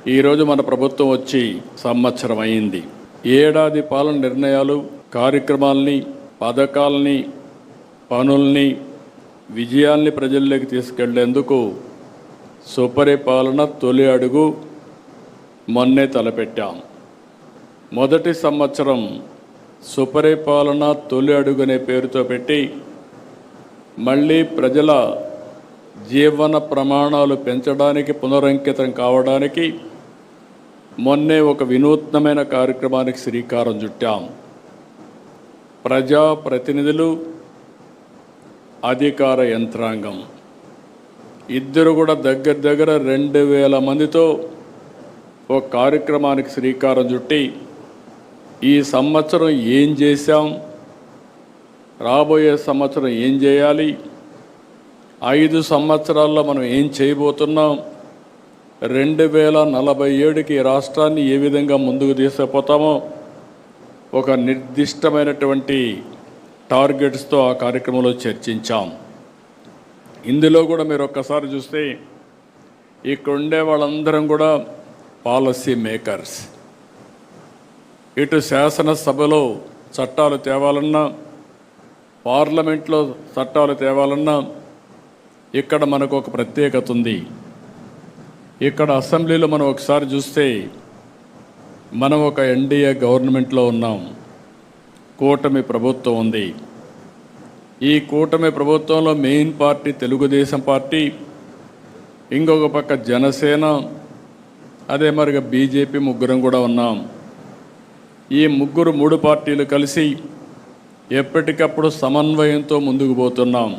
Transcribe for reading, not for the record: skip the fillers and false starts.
ఈరోజు మన ప్రభుత్వం వచ్చి సంవత్సరం అయింది. ఏడాది పాలన నిర్ణయాలు, కార్యక్రమాలని, పథకాలని, పనుల్ని, విజయాల్ని ప్రజల్లోకి తీసుకెళ్లేందుకు సుపరిపాలన తొలి అడుగు మొన్నే తలపెట్టాం. మొదటి సంవత్సరం సుపరిపాలన తొలి అడుగు అనే పేరుతో పెట్టి మళ్ళీ ప్రజల జీవన ప్రమాణాలు పెంచడానికి, పునరంకితం కావడానికి మొన్నే ఒక వినూత్నమైన కార్యక్రమానికి శ్రీకారం చుట్టాం. ప్రజాప్రతినిధులు, అధికార యంత్రాంగం ఇద్దరు కూడా దగ్గర 2000 మందితో ఒక కార్యక్రమానికి శ్రీకారం చుట్టి ఈ సంవత్సరం ఏం చేశాం, రాబోయే సంవత్సరం ఏం చేయాలి, 5 సంవత్సరాల్లో మనం ఏం చేయబోతున్నాం, 2047కి రాష్ట్రాన్ని ఏ విధంగా ముందుకు తీసుకుపోతామో ఒక నిర్దిష్టమైనటువంటి టార్గెట్స్తో ఆ కార్యక్రమంలో చర్చించాం. ఇందులో కూడా మీరు ఒక్కసారి చూస్తే ఇక్కడ ఉండే వాళ్ళందరం కూడా పాలసీ మేకర్స్. ఇటు శాసనసభలో చట్టాలు తేవాలన్నా, పార్లమెంట్లో చట్టాలు తేవాలన్నా ఇక్కడ మనకు ఒక ప్రత్యేకత ఉంది. ఇక్కడ అసెంబ్లీలో మనం ఒకసారి చూస్తే మనం ఒక ఎన్డీఏ గవర్నమెంట్లో ఉన్నాం, కూటమి ప్రభుత్వం ఉంది. ఈ కూటమి ప్రభుత్వంలో మెయిన్ పార్టీ తెలుగుదేశం పార్టీ, ఇంకొక పక్క జనసేన, అదే మరిగా బీజేపీ ముగ్గురం కూడా ఉన్నాం. ఈ మూడు పార్టీలు కలిసి ఎప్పటికప్పుడు సమన్వయంతో ముందుకు పోతున్నాం.